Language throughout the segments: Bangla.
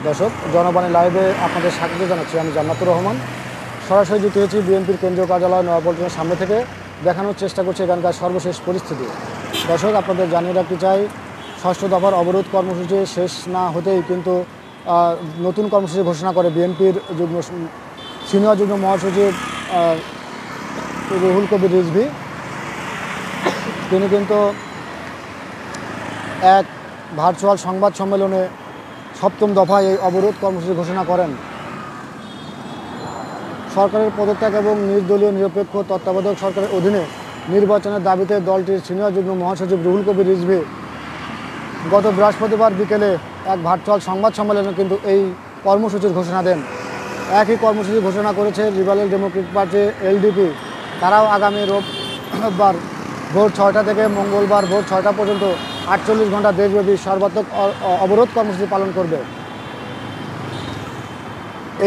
দর্শক, জনবাণী লাইভে আপনাদের স্বাগত জানাচ্ছি। আমি জান্নাতুর রহমান। সরাসরি যুক্ত হয়েছি বিএনপির কেন্দ্রীয় কার্যালয় নয়াপল্টনের সামনে থেকে। দেখানোর চেষ্টা করছি এখানকার সর্বশেষ পরিস্থিতি। দর্শক, আপনাদের জানিয়ে রাখতে চাই, ষষ্ঠ দফার অবরোধ কর্মসূচি শেষ না হতেই কিন্তু নতুন কর্মসূচি ঘোষণা করে বিএনপির সিনিয়র যুগ্ম মহাসচিব রুহুল কবির রিজভী। তিনি কিন্তু এক ভার্চুয়াল সংবাদ সম্মেলনে সপ্তম দফায় এই অবরোধ কর্মসূচি ঘোষণা করেন। সরকারের পদত্যাগ এবং নির্দলীয় নিরপেক্ষ তত্ত্বাবধায়ক সরকারের অধীনে নির্বাচনের দাবিতে দলটির সিনিয়র যুগ্ম মহাসচিব রুহুল কবির রিজভী গত বৃহস্পতিবার বিকেলে এক ভার্চুয়াল সংবাদ সম্মেলনে কিন্তু এই কর্মসূচির ঘোষণা দেন। একই কর্মসূচি ঘোষণা করেছে লিবারেল ডেমোক্রেটিক পার্টি এলডিপি। তারাও আগামী রোববার ভোর 6টা থেকে মঙ্গলবার ভোর 6টা পর্যন্ত 48 ঘন্টা দেশব্যাপী সর্বাত্মক অবরোধ কর্মসূচি পালন করবে।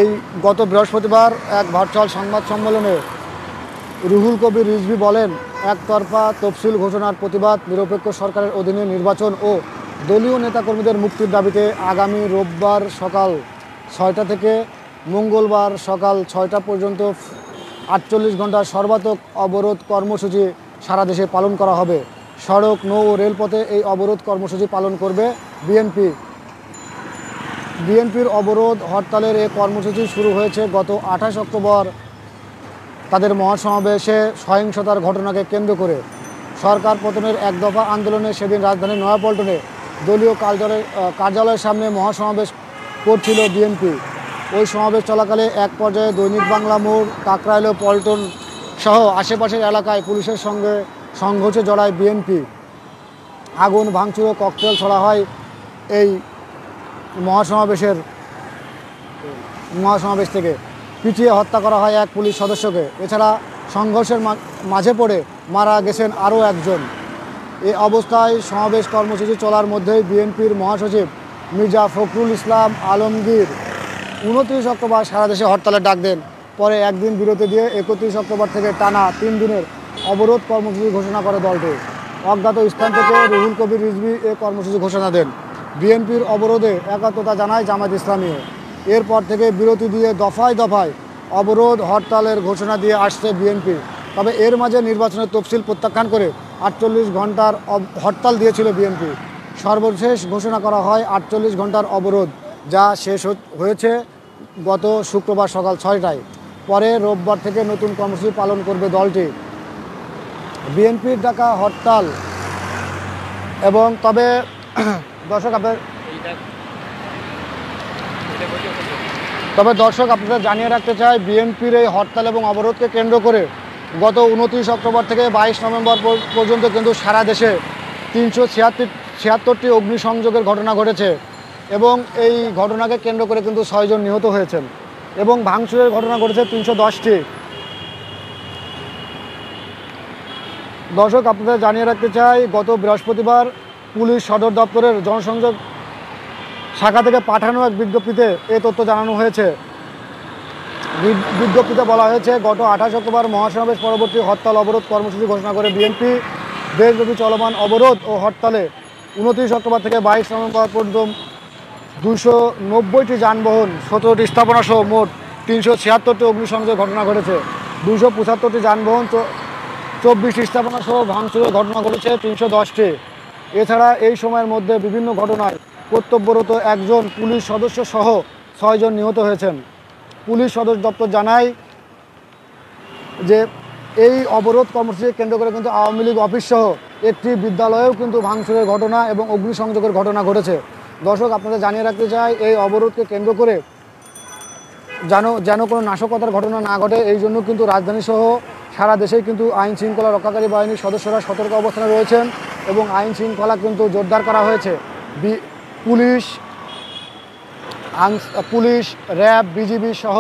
এই গত বৃহস্পতিবার এক ভার্চুয়াল সংবাদ সম্মেলনে রুহুল কবির রিজভী বলেন, একতরফা তফসিল ঘোষণার প্রতিবাদ, নিরপেক্ষ সরকারের অধীনে নির্বাচন ও দলীয় নেতাকর্মীদের মুক্তির দাবিতে আগামী রোববার সকাল 6টা থেকে মঙ্গলবার সকাল 6টা পর্যন্ত 48 ঘন্টার সর্বাত্মক অবরোধ কর্মসূচি সারা দেশে পালন করা হবে। সড়ক, নৌ ও রেলপথে এই অবরোধ কর্মসূচি পালন করবে বিএনপির অবরোধ হরতালের এই কর্মসূচি শুরু হয়েছে গত 28 অক্টোবর তাদের মহাসমাবেশে সহিংসতার ঘটনাকে কেন্দ্র করে। সরকার পতনের এক দফা আন্দোলনে সেদিন রাজধানীর নয়াপল্টনে দলীয় কার্যালয়ের সামনে মহাসমাবেশ করছিল বিএনপি। ওই সমাবেশ চলাকালে এক পর্যায়ে দৈনিক বাংলা মোড়, কাকরাইল ও পল্টন সহ আশেপাশের এলাকায় পুলিশের সঙ্গে সংঘর্ষে জড়ায় বিএনপি। আগুন, ভাঙচুর ও ককটেল ছোড়া হয় এই মহাসমাবেশ থেকে। পিটিয়ে হত্যা করা হয় এক পুলিশ সদস্যকে। এছাড়া সংঘর্ষের মাঝে পড়ে মারা গেছেন আরও একজন। এই অবস্থায় সমাবেশ কর্মসূচি চলার মধ্যেই বিএনপির মহাসচিব মির্জা ফখরুল ইসলাম আলমগীর 29 অক্টোবর সারা দেশে হরতালের ডাক দেন। পরে একদিন বিরতি দিয়ে 31 অক্টোবর থেকে টানা 3 দিনের অবরোধ কর্মসূচি ঘোষণা করে দলটি। অজ্ঞাত স্থান থেকে রুহুল কবির রিজভী এ কর্মসূচি ঘোষণা দেন। বিএনপির অবরোধে একাত্মতা জানায় জামায়াত ইসলামী। এরপর থেকে বিরতি দিয়ে দফায় দফায় অবরোধ হরতালের ঘোষণা দিয়ে আসছে বিএনপি। তবে এর মাঝে নির্বাচনের তফসিল প্রত্যাখ্যান করে 48 ঘন্টার হরতাল দিয়েছিল বিএনপি। সর্বশেষ ঘোষণা করা হয় 48 ঘন্টার অবরোধ, যা শেষ হয়েছে গত শুক্রবার সকাল 6টায়। পরে রোববার থেকে নতুন কর্মসূচি পালন করবে দলটি। বিএনপির ডাকা হরতাল এবং তবে দর্শক আপনাদের জানিয়ে রাখতে চাই, বিএনপির এই হরতাল এবং অবরোধকে কেন্দ্র করে গত 29 অক্টোবর থেকে 22 নভেম্বর পর্যন্ত কিন্তু সারা দেশে 376টি অগ্নিসংযোগের ঘটনা ঘটেছে এবং এই ঘটনাকে কেন্দ্র করে কিন্তু 6 জন নিহত হয়েছেন এবং ভাঙচুরের ঘটনা ঘটেছে 310টি। দর্শক, আপনাদের জানিয়ে রাখতে চাই, গত বৃহস্পতিবার পুলিশ সদর দপ্তরের জনসংযোগ শাখা থেকে পাঠানো এক বিজ্ঞপ্তিতে এ তথ্য জানানো হয়েছে। বিজ্ঞপ্তিতে বলা হয়েছে, গত 28 অক্টোবর মহাসমাবেশ পরবর্তী হরতাল অবরোধ কর্মসূচি ঘোষণা করে বিএনপি। দেশব্যাপী চলমান অবরোধ ও হরতালে 29 অক্টোবর থেকে 22 নভেম্বর পর্যন্ত 290টি যানবাহন, 17টি স্থাপনা সহ মোট 376টি অগ্নিসংযোগ ঘটনা ঘটেছে। 275টি যানবাহন, 24টি স্থাপনা সহ ভাঙচুরের ঘটনা ঘটেছে 310টি। এছাড়া এই সময়ের মধ্যে বিভিন্ন ঘটনায় কর্তব্যরত একজন পুলিশ সদস্য সহ 6 জন নিহত হয়েছেন। পুলিশ সদর দপ্তর জানায় যে এই অবরোধ কর্মসূচি কেন্দ্র করে কিন্তু আওয়ামী লীগ অফিস সহ একটি বিদ্যালয়েও কিন্তু ভাঙচুরের ঘটনা এবং অগ্নিসংযোগের ঘটনা ঘটেছে। দর্শক, আপনাদের জানিয়ে রাখতে চাই, এই অবরোধকে কেন্দ্র করে যেন কোনো নাশকতার ঘটনা না ঘটে, এই জন্য কিন্তু রাজধানী সহ সারা দেশেই কিন্তু আইন শৃঙ্খলা রক্ষাকারী বাহিনীর সদস্যরা সতর্ক অবস্থানে রয়েছেন এবং আইন শৃঙ্খলা কিন্তু জোরদার করা হয়েছে। পুলিশ, র্যাব, বিজিবি সহ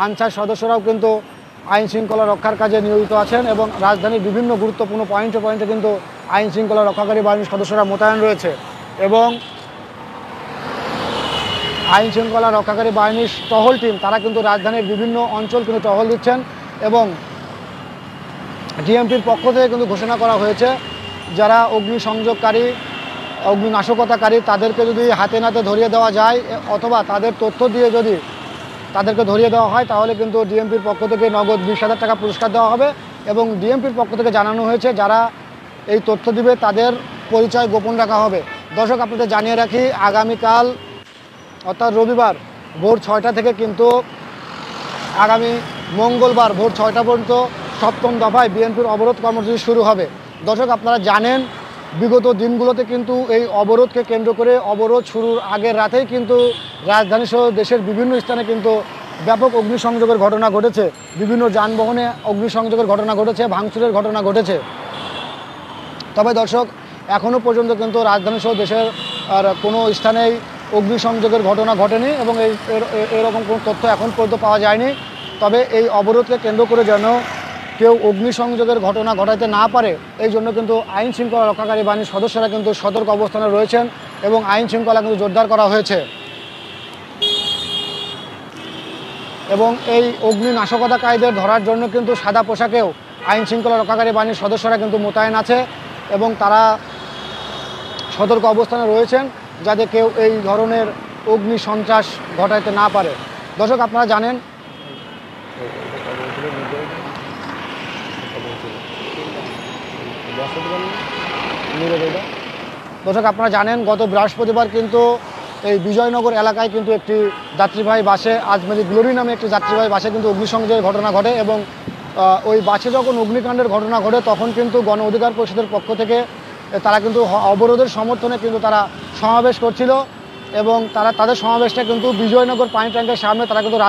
আনসার সদস্যরাও কিন্তু আইন শৃঙ্খলা রক্ষার কাজে নিয়োজিত আছেন এবং রাজধানীর বিভিন্ন গুরুত্বপূর্ণ পয়েন্টে কিন্তু আইন শৃঙ্খলা রক্ষাকারী বাহিনীর সদস্যরা মোতায়েন রয়েছে এবং আইন শৃঙ্খলা রক্ষাকারী বাহিনীর টহল টিম তারা কিন্তু রাজধানীর বিভিন্ন অঞ্চল কিন্তু টহল দিচ্ছেন এবং ডিএমপির পক্ষ থেকে কিন্তু ঘোষণা করা হয়েছে, যারা অগ্নিসংযোগকারী অগ্নিনাশকতাকারী তাদেরকে যদি হাতে নাতে ধরিয়ে দেওয়া যায় অথবা তাদের তথ্য দিয়ে যদি তাদেরকে ধরিয়ে দেওয়া হয় তাহলে কিন্তু ডিএমপির পক্ষ থেকে নগদ 20,000 টাকা পুরস্কার দেওয়া হবে এবং ডিএমপির পক্ষ থেকে জানানো হয়েছে যারা এই তথ্য দিবে তাদের পরিচয় গোপন রাখা হবে। দর্শক, আপনাদের জানিয়ে রাখি, আগামীকাল অর্থাৎ রবিবার ভোর 6টা থেকে কিন্তু আগামী মঙ্গলবার ভোর 6টা পর্যন্ত 7ম দফায় বিএনপির অবরোধ কর্মসূচি শুরু হবে। দর্শক, আপনারা জানেন বিগত দিনগুলোতে কিন্তু এই অবরোধকে কেন্দ্র করে অবরোধ শুরুর আগের রাতেই কিন্তু রাজধানী সহ দেশের বিভিন্ন স্থানে কিন্তু ব্যাপক অগ্নিসংযোগের ঘটনা ঘটেছে, বিভিন্ন যানবাহনে অগ্নিসংযোগের ঘটনা ঘটেছে, ভাঙচুরের ঘটনা ঘটেছে। তবে দর্শক, এখনও পর্যন্ত কিন্তু রাজধানী সহ দেশের আর কোনো স্থানেই অগ্নিসংযোগের ঘটনা ঘটেনি এবং এরকম কোনো তথ্য এখন পর্যন্ত পাওয়া যায়নি। তবে এই অবরোধকে কেন্দ্র করে যেন কেউ অগ্নিসংযোগের ঘটনা ঘটাতে না পারে এই জন্য কিন্তু আইন শৃঙ্খলা রক্ষাকারী বাহিনীর সদস্যরা কিন্তু সতর্ক অবস্থানে রয়েছেন এবং আইন শৃঙ্খলা কিন্তু জোরদার করা হয়েছে। এবং এই অগ্নিনাশকতাকারীদের ধরার জন্য কিন্তু সাদা পোশাকেও আইন শৃঙ্খলা রক্ষাকারী বাহিনীর সদস্যরা কিন্তু মোতায়েন আছে এবং তারা সতর্ক অবস্থানে রয়েছেন যাতে কেউ এই ধরনের অগ্নি সন্ত্রাস ঘটাতে না পারে। দর্শক, আপনারা জানেন গত বৃহস্পতিবার কিন্তু এই বিজয়নগর এলাকায় কিন্তু একটি যাত্রীবাহী বাসে আজমেরি গ্লোরি নামে একটি যাত্রীবাহী বাসে কিন্তু অগ্নিসংযোগের ঘটনা ঘটে এবং ওই বাসে যখন অগ্নিকাণ্ডের ঘটনা ঘটে তখন কিন্তু গণ অধিকার পরিষদের পক্ষ থেকে তারা কিন্তু অবরোধের সমর্থনে কিন্তু তারা সমাবেশ করছিল এবং তাদের সমাবেশটা কিন্তু বিজয়নগর পানি ট্যাঙ্কের সামনে তারা কিন্তু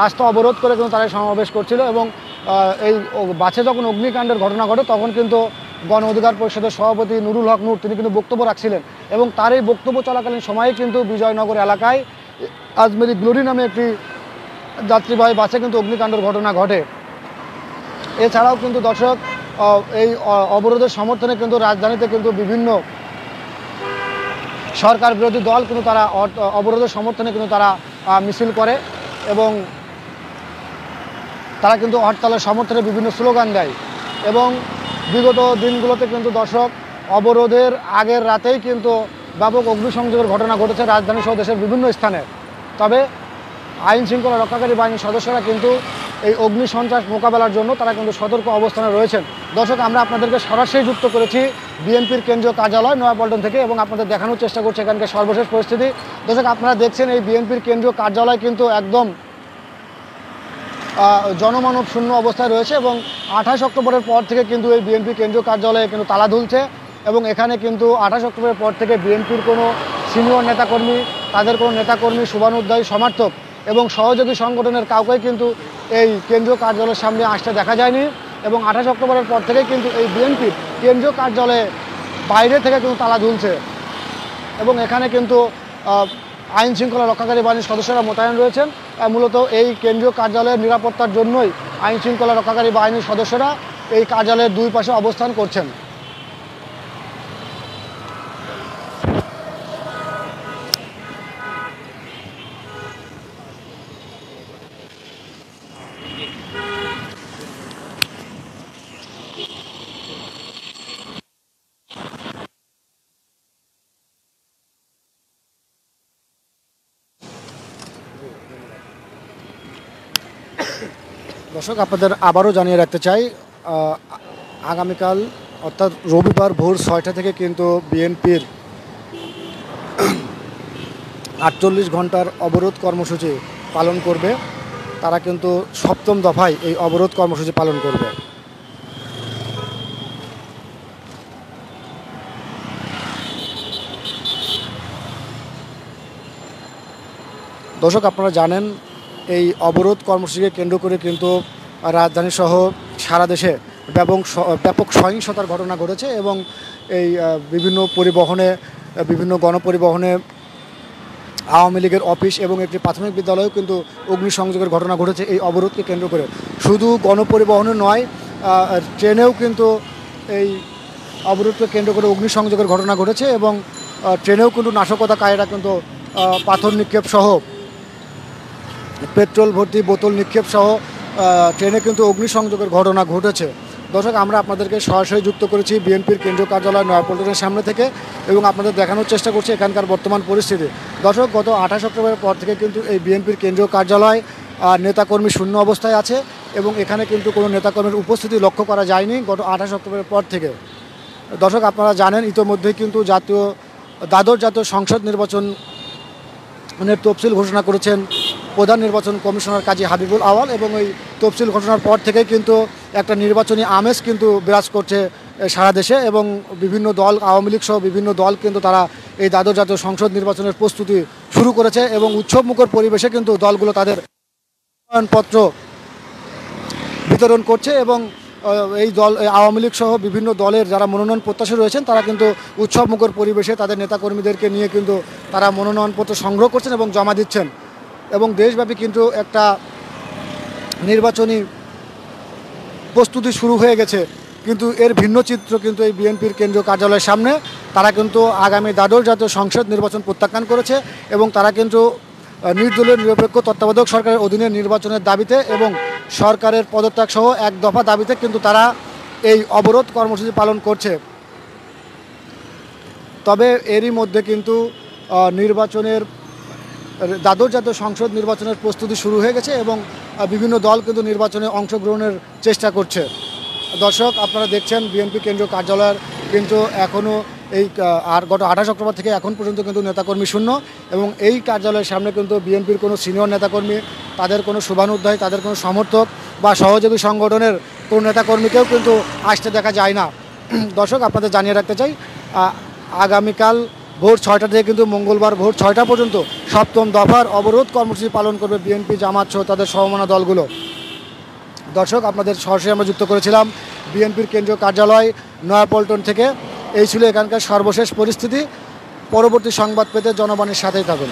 রাস্তা অবরোধ করে কিন্তু তারা সমাবেশ করছিল এবং এই বাসে যখন অগ্নিকাণ্ডের ঘটনা ঘটে তখন কিন্তু গণ অধিকার পরিষদের সভাপতি নুরুল হক নূর তিনি কিন্তু বক্তব্য রাখছিলেন এবং তার এই বক্তব্য চলাকালীন সময়ে কিন্তু বিজয়নগর এলাকায় আজমেরি গ্লোরি নামে একটি যাত্রীবাহী বাসে কিন্তু অগ্নিকাণ্ডের ঘটনা ঘটে। এছাড়াও কিন্তু দর্শক, এই অবরোধের সমর্থনে কিন্তু রাজধানীতে কিন্তু বিভিন্ন সরকার বিরোধী দল কিন্তু তারা অবরোধের সমর্থনে কিন্তু তারা মিছিল করে এবং তারা কিন্তু হরতালের সমর্থনে বিভিন্ন স্লোগান দেয় এবং বিগত দিনগুলোতে কিন্তু দর্শক অবরোধের আগের রাতেই কিন্তু ব্যাপক অগ্নিসংযোগের ঘটনা ঘটেছে রাজধানী সহ দেশের বিভিন্ন স্থানে। তবে আইন শৃঙ্খলা রক্ষাকারী বাহিনীর সদস্যরা কিন্তু এই অগ্নি সন্ত্রাস মোকাবেলার জন্য তারা কিন্তু সতর্ক অবস্থানে রয়েছেন। দর্শক, আমরা আপনাদেরকে সরাসরি যুক্ত করেছি বিএনপির কেন্দ্রীয় কার্যালয় নয়াপল্টন থেকে এবং আপনাদের দেখানোর চেষ্টা করছি এখানকার সর্বশেষ পরিস্থিতি। দর্শক, আপনারা দেখছেন এই বিএনপির কেন্দ্রীয় কার্যালয় কিন্তু একদম জনমানব শূন্য অবস্থায় রয়েছে এবং 28 অক্টোবরের পর থেকে কিন্তু এই বিএনপি কেন্দ্রীয় কার্যালয়ে কিন্তু তালা ঝুলছে এবং এখানে কিন্তু 28 অক্টোবরের পর থেকে বিএনপির কোনো সিনিয়র নেতাকর্মী, তাদের কোনো নেতাকর্মী, শুভানুধ্যায়ী সমর্থক এবং সহযোগী সংগঠনের কাউকেই কিন্তু এই কেন্দ্রীয় কার্যালয়ের সামনে আসতে দেখা যায়নি এবং 28 অক্টোবরের পর থেকে কিন্তু এই বিএনপির কেন্দ্রীয় কার্যালয়ে বাইরে থেকে কিন্তু তালা ঝুলছে এবং এখানে কিন্তু আইন শৃঙ্খলা রক্ষাকারী বাহিনীর সদস্যরা মোতায়েন রয়েছেন। মূলত এই কেন্দ্রীয় কার্যালয়ের নিরাপত্তার জন্যই আইন শৃঙ্খলা রক্ষাকারী বাহিনীর সদস্যরা এই কার্যালয়ের দুই পাশে অবস্থান করছেন। দর্শক, আপনাদের আবারও জানিয়ে রাখতে চাই আগামীকাল অর্থাৎ রবিবার ভোর 6টা থেকে কিন্তু বিএনপির 48 ঘন্টার অবরোধ কর্মসূচি পালন করবে। তারা কিন্তু 7ম দফায় এই অবরোধ কর্মসূচি পালন করবে। দর্শক, আপনারা জানেন এই অবরোধ কর্মসূচিকে কেন্দ্র করে কিন্তু রাজধানী সহ সারা দেশে ব্যাপক সহিংসতার ঘটনা ঘটেছে এবং এই বিভিন্ন গণপরিবহনে আওয়ামী লীগের অফিস এবং একটি প্রাথমিক বিদ্যালয়েও কিন্তু অগ্নিসংযোগের ঘটনা ঘটেছে এই অবরোধকে কেন্দ্র করে। শুধু গণপরিবহনে নয়, ট্রেনেও কিন্তু এই অবরোধকে কেন্দ্র করে অগ্নিসংযোগের ঘটনা ঘটেছে এবং ট্রেনেও কিন্তু নাশকতাকারীরা কিন্তু পাথর নিক্ষেপ সহ, পেট্রোল ভর্তি বোতল নিক্ষেপ সহ ট্রেনে কিন্তু অগ্নিসংযোগের ঘটনা ঘটেছে। দর্শক, আমরা আপনাদেরকে সরাসরি যুক্ত করেছি বিএনপির কেন্দ্রীয় কার্যালয় নয়াপল্টনের সামনে থেকে এবং আপনাদের দেখানোর চেষ্টা করছি এখানকার বর্তমান পরিস্থিতি। দর্শক, গত 28 অক্টোবরের পর থেকে কিন্তু এই বিএনপির কেন্দ্রীয় কার্যালয় নেতাকর্মী শূন্য অবস্থায় আছে এবং এখানে কিন্তু কোনো নেতাকর্মীর উপস্থিতি লক্ষ্য করা যায়নি গত 28 অক্টোবরের পর থেকে। দর্শক, আপনারা জানেন ইতোমধ্যেই কিন্তু দ্বাদশ জাতীয় সংসদ নির্বাচনের তফসিল ঘোষণা করেছেন প্রধান নির্বাচন কমিশনার কাজী হাবিবুল আওয়াল এবং এই তফসিল ঘোষণার পর থেকেই কিন্তু একটা নির্বাচনী আমেজ কিন্তু বিরাজ করছে সারা দেশে এবং বিভিন্ন দল, আওয়ামী লীগ সহ বিভিন্ন দল কিন্তু তারা এই দ্বাদশ জাতীয় সংসদ নির্বাচনের প্রস্তুতি শুরু করেছে এবং উৎসবমুখর পরিবেশে কিন্তু দলগুলো তাদের মনোনয়নপত্র বিতরণ করছে এবং এই দল আওয়ামী লীগ সহ বিভিন্ন দলের যারা মনোনয়ন প্রত্যাশী রয়েছেন তারা কিন্তু উৎসবমুখর পরিবেশে তাদের নেতাকর্মীদেরকে নিয়ে কিন্তু তারা মনোনয়নপত্র সংগ্রহ করছেন এবং জমা দিচ্ছেন এবং দেশব্যাপী কিন্তু একটা নির্বাচনী প্রস্তুতি শুরু হয়ে গেছে। কিন্তু এর ভিন্ন চিত্র কিন্তু এই বিএনপির কেন্দ্রীয় কার্যালয়ের সামনে। তারা কিন্তু আগামী দ্বাদশ জাতীয় সংসদ নির্বাচন প্রত্যাখ্যান করেছে এবং তারা কিন্তু নির্দলীয় নিরপেক্ষ তত্ত্বাবধায়ক সরকারের অধীনে নির্বাচনের দাবিতে এবং সরকারের পদত্যাগ সহ এক দফা দাবিতে কিন্তু তারা এই অবরোধ কর্মসূচি পালন করছে। তবে এরই মধ্যে কিন্তু দ্বাদশ জাতীয় সংসদ নির্বাচনের প্রস্তুতি শুরু হয়ে গেছে এবং বিভিন্ন দল কিন্তু নির্বাচনে অংশগ্রহণের চেষ্টা করছে। দর্শক, আপনারা দেখছেন বিএনপি কেন্দ্রীয় কার্যালয়ের কিন্তু এখনও আর গত 28 অক্টোবর থেকে এখন পর্যন্ত কিন্তু নেতাকর্মী শূন্য এবং এই কার্যালয়ের সামনে কিন্তু বিএনপির কোনো সিনিয়র নেতাকর্মী, তাদের কোনো শুভানুধ্যায়ী, তাদের কোনো সমর্থক বা সহযোগী সংগঠনের কোনো নেতাকর্মীকেও কিন্তু আসতে দেখা যায় না। দর্শক, আপনাদের জানিয়ে রাখতে চাই আগামীকাল ভোর 6টা থেকে কিন্তু মঙ্গলবার ভোর 6টা পর্যন্ত সপ্তম দফার অবরোধ কর্মসূচি পালন করবে বিএনপি, জামাত সহ তাদের সমমনা দলগুলো। দর্শক, আপনাদের সরাসরি আমরা যুক্ত করেছিলাম বিএনপির কেন্দ্রীয় কার্যালয় নয়াপল্টন থেকে। এই ছিল এখানকার সর্বশেষ পরিস্থিতি। পরবর্তী সংবাদ পেতে জনবাণীর সাথেই থাকুন।